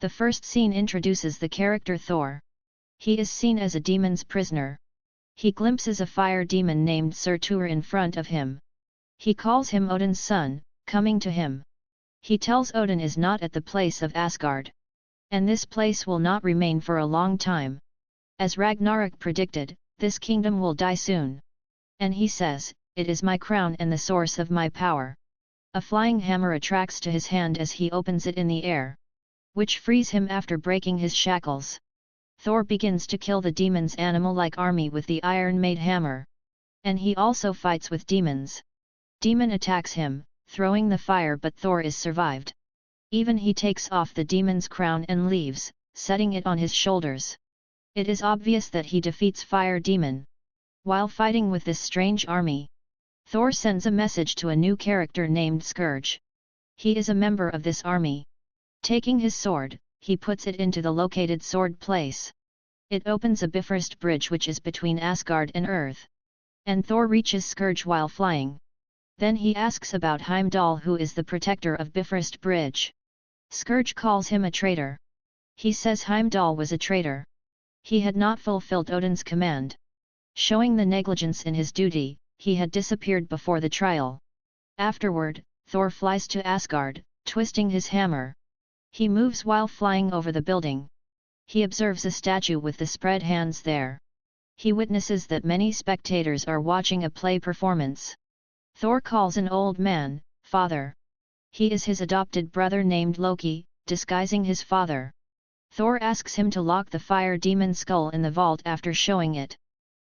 The first scene introduces the character Thor. He is seen as a demon's prisoner. He glimpses a fire demon named Surtur in front of him. He calls him Odin's son, coming to him. He tells Odin is not at the place of Asgard. And this place will not remain for a long time. As Ragnarok predicted, this kingdom will die soon. And he says, "It is my crown and the source of my power." A flying hammer attracts to his hand as he opens it in the air, which frees him after breaking his shackles. Thor begins to kill the demon's animal-like army with the iron-made hammer. And he also fights with demons. Demon attacks him, throwing the fire, but Thor is survived. Even he takes off the demon's crown and leaves, setting it on his shoulders. It is obvious that he defeats Fire Demon. While fighting with this strange army, Thor sends a message to a new character named Scourge. He is a member of this army. Taking his sword, he puts it into the located sword place. It opens a Bifrost bridge which is between Asgard and Earth. And Thor reaches Scourge while flying. Then he asks about Heimdall, who is the protector of Bifrost Bridge. Scourge calls him a traitor. He says Heimdall was a traitor. He had not fulfilled Odin's command. Showing the negligence in his duty, he had disappeared before the trial. Afterward, Thor flies to Asgard, twisting his hammer. He moves while flying over the building. He observes a statue with the spread hands there. He witnesses that many spectators are watching a play performance. Thor calls an old man, father. He is his adopted brother named Loki, disguising his father. Thor asks him to lock the fire demon skull in the vault after showing it,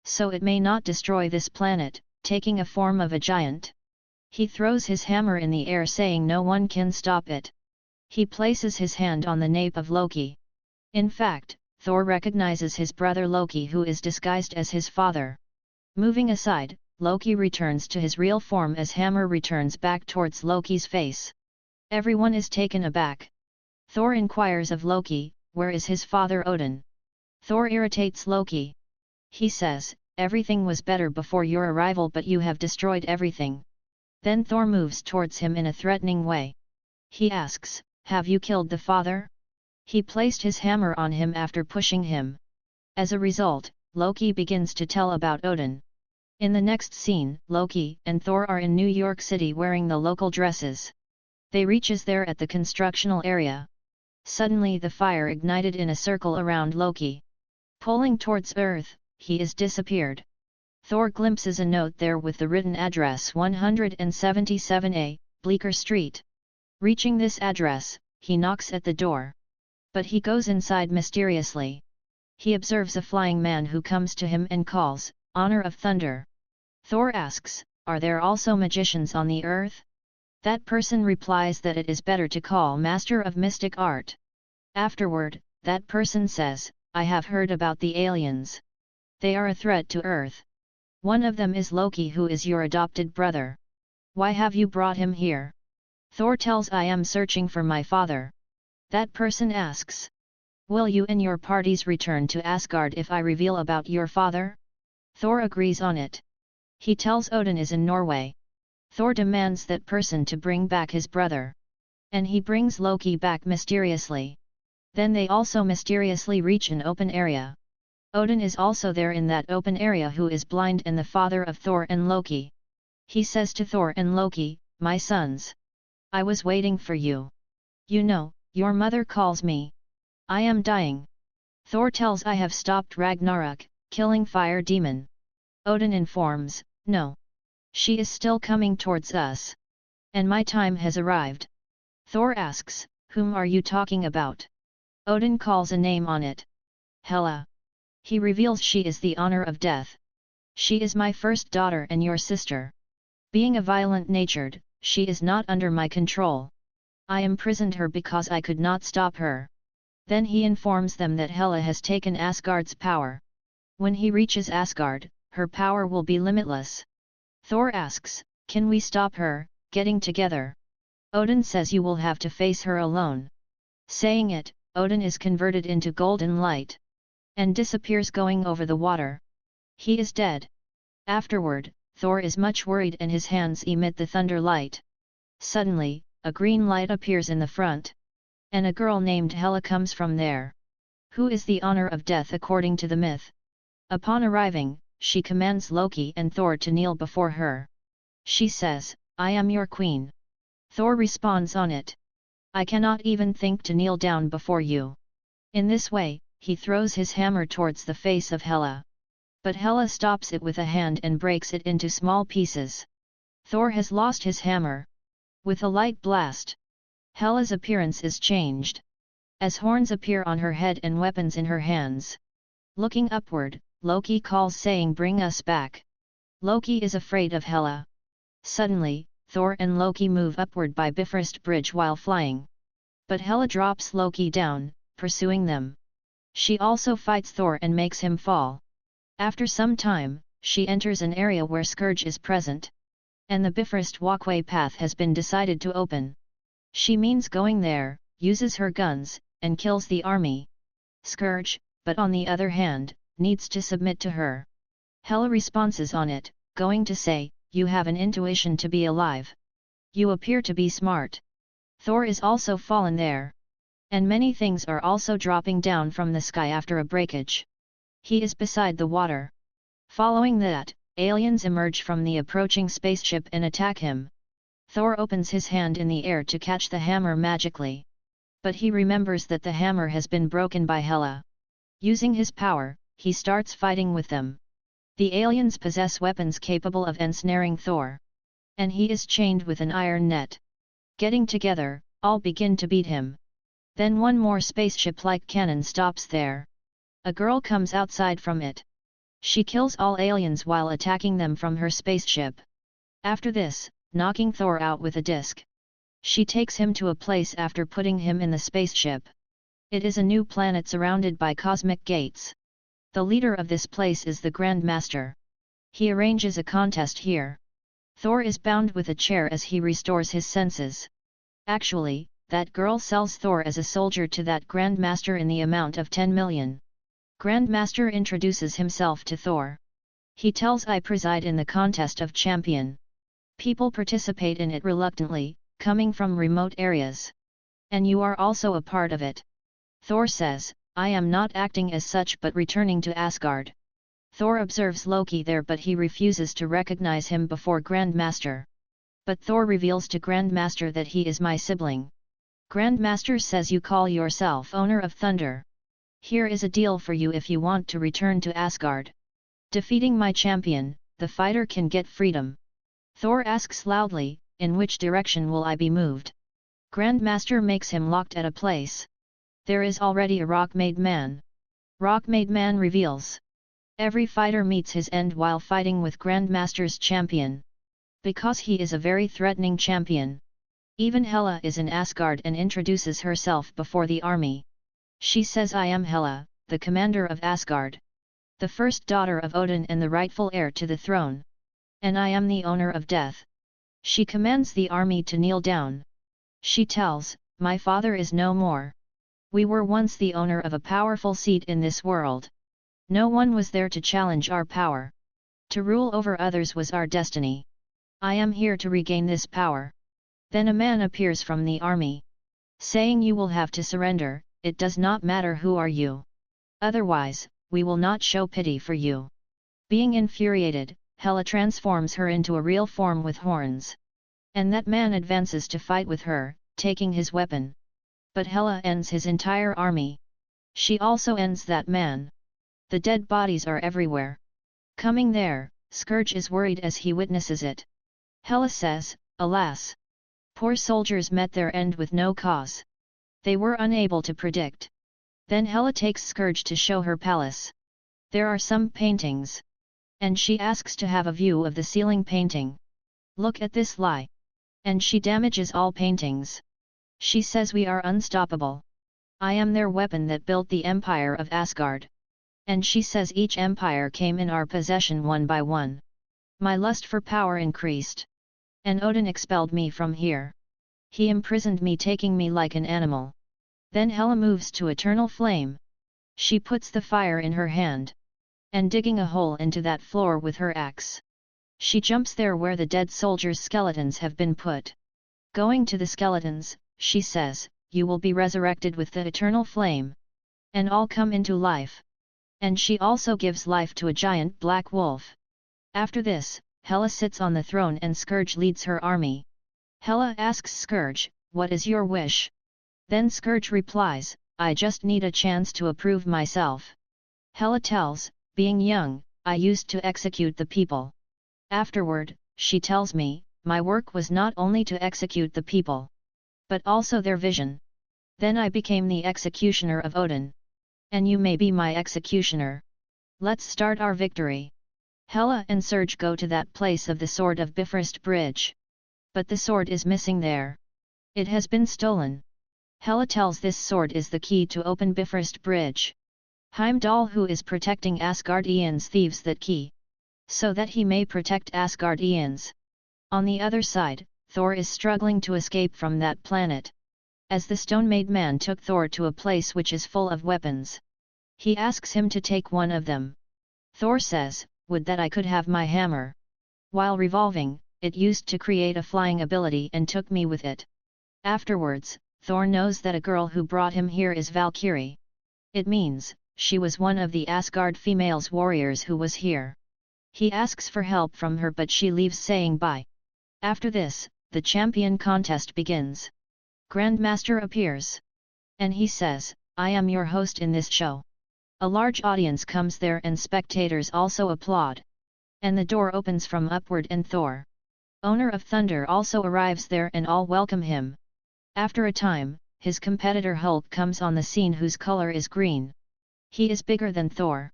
so it may not destroy this planet, taking a form of a giant. He throws his hammer in the air saying no one can stop it. He places his hand on the nape of Loki. In fact, Thor recognizes his brother Loki, who is disguised as his father. Moving aside, Loki returns to his real form as hammer returns back towards Loki's face. Everyone is taken aback. Thor inquires of Loki, where is his father Odin? Thor irritates Loki. He says, everything was better before your arrival, but you have destroyed everything. Then Thor moves towards him in a threatening way. He asks, have you killed the father? He placed his hammer on him after pushing him. As a result, Loki begins to tell about Odin. In the next scene, Loki and Thor are in New York City wearing the local dresses. They reaches there at the constructional area. Suddenly the fire ignited in a circle around Loki. Pulling towards Earth, he is disappeared. Thor glimpses a note there with the written address 177A, Bleecker Street. Reaching this address, he knocks at the door. But he goes inside mysteriously. He observes a flying man who comes to him and calls, Honor of Thunder. Thor asks, are there also magicians on the earth? That person replies that it is better to call Master of Mystic Art. Afterward, that person says, I have heard about the aliens. They are a threat to Earth. One of them is Loki, who is your adopted brother. Why have you brought him here? Thor tells, I am searching for my father. That person asks, will you and your parties return to Asgard if I reveal about your father? Thor agrees on it. He tells Odin is in Norway. Thor demands that person to bring back his brother. And he brings Loki back mysteriously. Then they also mysteriously reach an open area. Odin is also there in that open area, who is blind and the father of Thor and Loki. He says to Thor and Loki, my sons, I was waiting for you. You know, your mother calls me. I am dying. Thor tells, I have stopped Ragnarok, killing fire demon. Odin informs, no. She is still coming towards us. And my time has arrived. Thor asks, whom are you talking about? Odin calls a name on it. Hela. He reveals she is the honor of death. She is my first daughter and your sister. Being a violent-natured, she is not under my control. I imprisoned her because I could not stop her. Then he informs them that Hela has taken Asgard's power. When he reaches Asgard, her power will be limitless. Thor asks, can we stop her, getting together? Odin says you will have to face her alone. Saying it, Odin is converted into golden light. And disappears going over the water. He is dead. Afterward, Thor is much worried and his hands emit the thunder light. Suddenly, a green light appears in the front. and a girl named Hela comes from there. Who is the honor of death according to the myth? Upon arriving, she commands Loki and Thor to kneel before her. She says, "I am your queen." Thor responds on it. "I cannot even think to kneel down before you." In this way, he throws his hammer towards the face of Hela. But Hela stops it with a hand and breaks it into small pieces. Thor has lost his hammer. With a light blast, Hela's appearance is changed, as horns appear on her head and weapons in her hands. Looking upward, Loki calls saying, "Bring us back." Loki is afraid of Hela. Suddenly, Thor and Loki move upward by Bifrost Bridge while flying. But Hela drops Loki down, pursuing them. She also fights Thor and makes him fall. After some time, she enters an area where Scourge is present. And the Bifrost walkway path has been decided to open. She means going there, uses her guns, and kills the army. Scourge, but on the other hand, needs to submit to her. Hela responds on it, going to say, "You have an intuition to be alive. You appear to be smart." Thor is also fallen there. And many things are also dropping down from the sky after a breakage. He is beside the water. Following that, aliens emerge from the approaching spaceship and attack him. Thor opens his hand in the air to catch the hammer magically. But he remembers that the hammer has been broken by Hela. Using his power, he starts fighting with them. The aliens possess weapons capable of ensnaring Thor. And he is chained with an iron net. Getting together, all begin to beat him. Then one more spaceship-like cannon stops there. A girl comes outside from it. She kills all aliens while attacking them from her spaceship. After this, knocking Thor out with a disc. She takes him to a place after putting him in the spaceship. It is a new planet surrounded by cosmic gates. The leader of this place is the Grand Master. He arranges a contest here. Thor is bound with a chair as he restores his senses. Actually, that girl sells Thor as a soldier to that Grand Master in the amount of 10 million. Grand Master introduces himself to Thor. He tells, "I preside in the contest of champion." People participate in it reluctantly, coming from remote areas. "And you are also a part of it." Thor says, "I am not acting as such but returning to Asgard." Thor observes Loki there but he refuses to recognize him before Grand Master. But Thor reveals to Grand Master that he is my sibling. Grand Master says, "You call yourself owner of thunder. Here is a deal for you if you want to return to Asgard. Defeating my champion, the fighter can get freedom." Thor asks loudly, "In which direction will I be moved?" Grand Master makes him locked at a place. There is already a rock-made man. Rock-made man reveals. Every fighter meets his end while fighting with Grand Master's champion. Because he is a very threatening champion. Even Hela is in Asgard and introduces herself before the army. She says, "I am Hela, the commander of Asgard. The first daughter of Odin and the rightful heir to the throne. And I am the owner of death." She commands the army to kneel down. She tells, "My father is no more. We were once the owner of a powerful seat in this world. No one was there to challenge our power. To rule over others was our destiny. I am here to regain this power." Then a man appears from the army. Saying, "You will have to surrender, it does not matter who are you. Otherwise, we will not show pity for you." Being infuriated, Hela transforms her into a real form with horns. And that man advances to fight with her, taking his weapon. But Hela ends his entire army. She also ends that man. The dead bodies are everywhere. Coming there, Scourge is worried as he witnesses it. Hela says, "Alas! Poor soldiers met their end with no cause. They were unable to predict." Then Hela takes Scourge to show her palace. There are some paintings. And she asks to have a view of the ceiling painting. "Look at this lie." And she damages all paintings. She says, "We are unstoppable. I am their weapon that built the empire of Asgard." And she says, "Each empire came in our possession one by one. My lust for power increased. And Odin expelled me from here. He imprisoned me, taking me like an animal." Then Hela moves to eternal flame. She puts the fire in her hand. And digging a hole into that floor with her axe. She jumps there where the dead soldiers' skeletons have been put. Going to the skeletons, she says, you will be resurrected with the eternal flame. And all come into life. And she also gives life to a giant black wolf. After this, Hela sits on the throne and Scourge leads her army. Hela asks Scourge, "What is your wish?" Then Scourge replies, "I just need a chance to approve myself." Hela tells, "Being young, I used to execute the people. Afterward, she tells me, my work was not only to execute the people, but also their vision. Then I became the executioner of Odin. And you may be my executioner. Let's start our victory." Hela and Scourge go to that place of the Sword of Bifrost Bridge. But the sword is missing there. It has been stolen. Hela tells this sword is the key to open Bifrost Bridge. Heimdall, who is protecting Asgardians, thieves that key, so that he may protect Asgardians. On the other side, Thor is struggling to escape from that planet. As the stone-made man took Thor to a place which is full of weapons. He asks him to take one of them. Thor says, "Would that I could have my hammer. While revolving, it used to create a flying ability and took me with it." Afterwards, Thor knows that a girl who brought him here is Valkyrie. It means, she was one of the Asgard females warriors who was here. He asks for help from her but she leaves saying bye. After this, the champion contest begins. Grandmaster appears. And he says, "I am your host in this show." A large audience comes there and spectators also applaud. And the door opens from upward and Thor, owner of Thunder, also arrives there and all welcome him. After a time, his competitor Hulk comes on the scene whose color is green. He is bigger than Thor.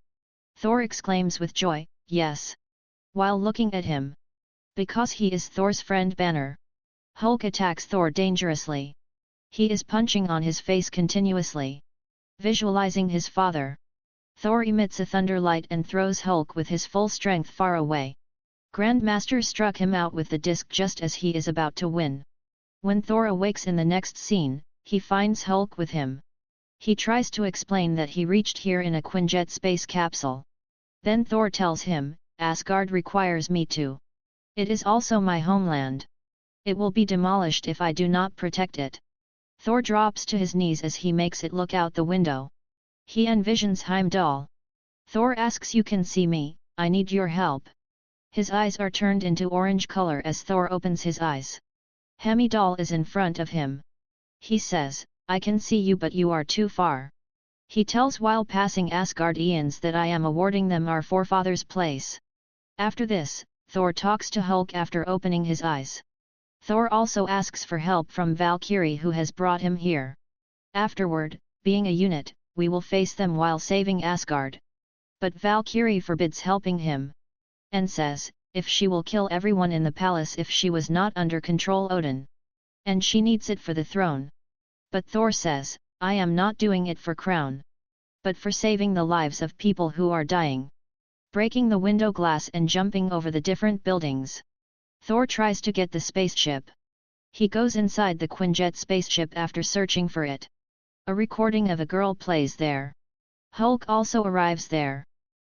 Thor exclaims with joy, "Yes!" while looking at him. Because he is Thor's friend Banner. Hulk attacks Thor dangerously. He is punching on his face continuously, visualizing his father. Thor emits a thunder light and throws Hulk with his full strength far away. Grandmaster struck him out with the disc just as he is about to win. When Thor awakes in the next scene, he finds Hulk with him. He tries to explain that he reached here in a Quinjet space capsule. Then Thor tells him, "Asgard requires me to. It is also my homeland. It will be demolished if I do not protect it." Thor drops to his knees as he makes it look out the window. He envisions Heimdall. Thor asks, "You can see me, I need your help." His eyes are turned into orange color as Thor opens his eyes. Heimdall is in front of him. He says, "I can see you but you are too far." He tells while passing Asgardians that I am awarding them our forefathers' place. After this, Thor talks to Hulk after opening his eyes. Thor also asks for help from Valkyrie who has brought him here. Afterward, being a unit, we will face them while saving Asgard. But Valkyrie forbids helping him. And says, if she will kill everyone in the palace if she was not under control Odin. And she needs it for the throne. But Thor says, "I am not doing it for crown. But for saving the lives of people who are dying." Breaking the window glass and jumping over the different buildings. Thor tries to get the spaceship. He goes inside the Quinjet spaceship after searching for it. A recording of a girl plays there. Hulk also arrives there.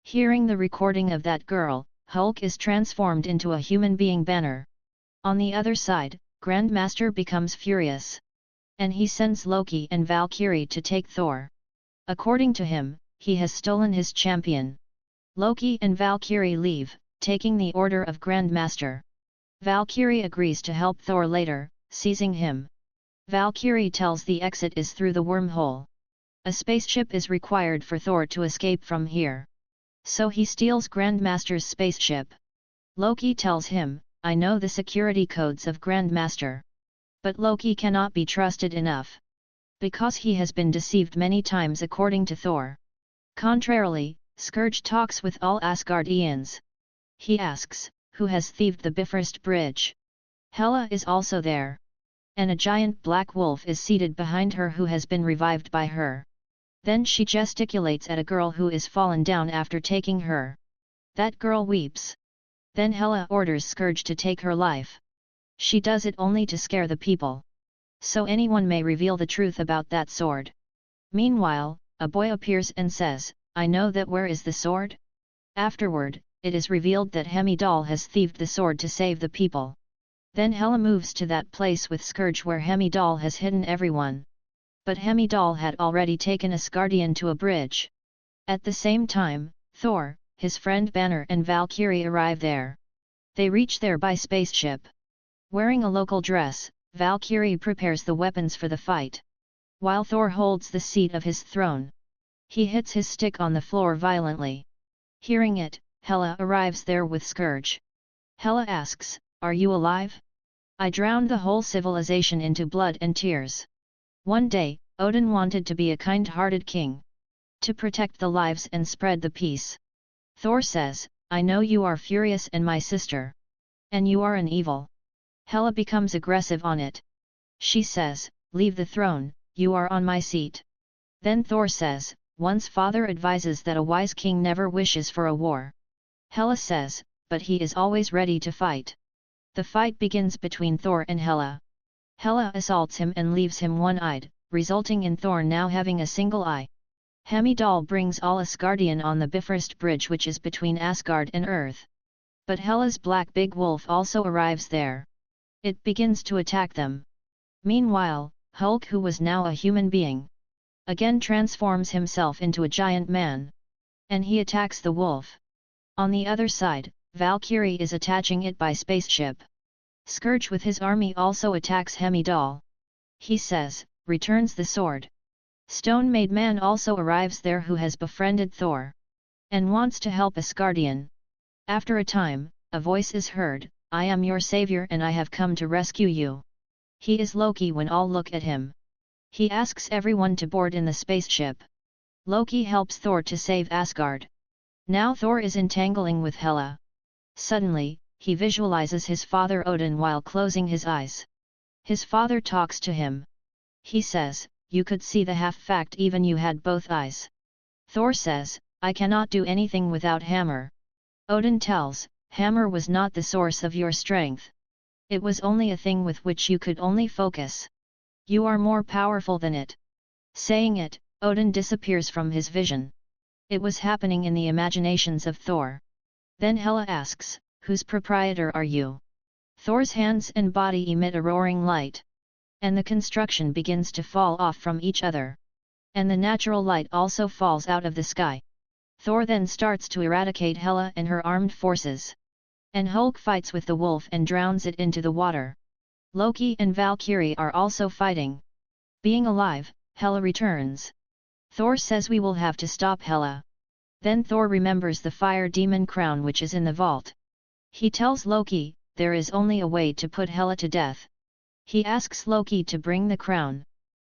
Hearing the recording of that girl, Hulk is transformed into a human being Banner. On the other side, Grandmaster becomes furious. And he sends Loki and Valkyrie to take Thor. According to him, he has stolen his champion. Loki and Valkyrie leave, taking the order of Grandmaster. Valkyrie agrees to help Thor later, seizing him. Valkyrie tells the exit is through the wormhole. A spaceship is required for Thor to escape from here. So he steals Grandmaster's spaceship. Loki tells him, "I know the security codes of Grandmaster." But Loki cannot be trusted enough. Because he has been deceived many times according to Thor. Contrarily, Scourge talks with all Asgardians. He asks, who has thieved the Bifrost Bridge? Hela is also there. And a giant black wolf is seated behind her who has been revived by her. Then she gesticulates at a girl who is fallen down after taking her. That girl weeps. Then Hela orders Scourge to take her life. She does it only to scare the people. So anyone may reveal the truth about that sword. Meanwhile, a boy appears and says, "I know that where is the sword?" Afterward, it is revealed that Heimdall has thieved the sword to save the people. Then Hela moves to that place with Scourge where Heimdall has hidden everyone. but Heimdall had already taken Asgardian to a bridge. At the same time, Thor, his friend Banner and Valkyrie arrive there. They reach there by spaceship. Wearing a local dress, Valkyrie prepares the weapons for the fight. While Thor holds the seat of his throne, he hits his stick on the floor violently. Hearing it, Hela arrives there with Scourge. Hela asks, "Are you alive? I drowned the whole civilization into blood and tears." One day, Odin wanted to be a kind-hearted king, to protect the lives and spread the peace. Thor says, "I know you are furious and my sister. And you are an evil." Hela becomes aggressive on it. She says, "Leave the throne, you are on my seat." Then Thor says, "One's father advises that a wise king never wishes for a war." Hela says, "But he is always ready to fight." The fight begins between Thor and Hela. Hela assaults him and leaves him one-eyed, resulting in Thor now having a single eye. Heimdall brings all Asgardian on the Bifrost Bridge, which is between Asgard and Earth. But Hela's black big wolf also arrives there. It begins to attack them. Meanwhile, Hulk, who was now a human being, again transforms himself into a giant man. And he attacks the wolf. On the other side, Valkyrie is attaching it by spaceship. Scourge with his army also attacks Heimdall. He says, "Returns the sword." Stone-made man also arrives there, who has befriended Thor, and wants to help Asgardian. After a time, a voice is heard, "I am your savior and I have come to rescue you." He is Loki. When all look at him, he asks everyone to board in the spaceship. Loki helps Thor to save Asgard. Now Thor is entangling with Hela. Suddenly, he visualizes his father Odin while closing his eyes. His father talks to him. He says, "You could see the half-fact even you had both eyes." Thor says, "I cannot do anything without hammer." Odin tells, "Hammer was not the source of your strength. It was only a thing with which you could only focus. You are more powerful than it." Saying it, Odin disappears from his vision. It was happening in the imaginations of Thor. Then Hela asks, "Whose proprietor are you?" Thor's hands and body emit a roaring light, and the construction begins to fall off from each other. And the natural light also falls out of the sky. Thor then starts to eradicate Hela and her armed forces. And Hulk fights with the wolf and drowns it into the water. Loki and Valkyrie are also fighting. Being alive, Hela returns. Thor says, "We will have to stop Hela." Then Thor remembers the fire demon crown which is in the vault. He tells Loki, there is only a way to put Hela to death. He asks Loki to bring the crown.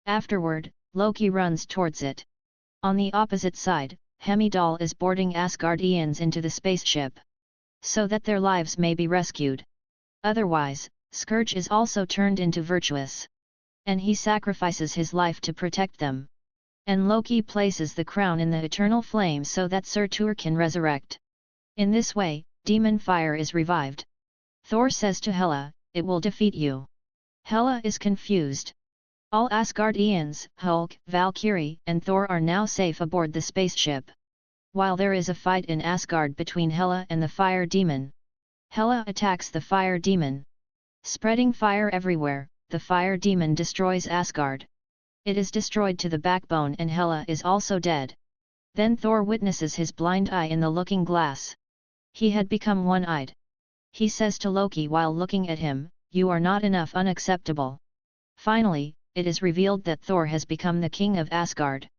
Afterward, Loki runs towards it. On the opposite side, Heimdall is boarding Asgardians into the spaceship, so that their lives may be rescued. Otherwise, Scourge is also turned into virtuous, and he sacrifices his life to protect them. And Loki places the crown in the eternal flame so that Surtur can resurrect. In this way, demon fire is revived. Thor says to Hela, "It will defeat you." Hela is confused. All Asgardians, Hulk, Valkyrie and Thor are now safe aboard the spaceship. While there is a fight in Asgard between Hela and the fire demon. Hela attacks the fire demon. Spreading fire everywhere, the fire demon destroys Asgard. It is destroyed to the backbone and Hela is also dead. Then Thor witnesses his blind eye in the looking glass. He had become one-eyed. He says to Loki while looking at him, "You are not enough, unacceptable." Finally, it is revealed that Thor has become the king of Asgard.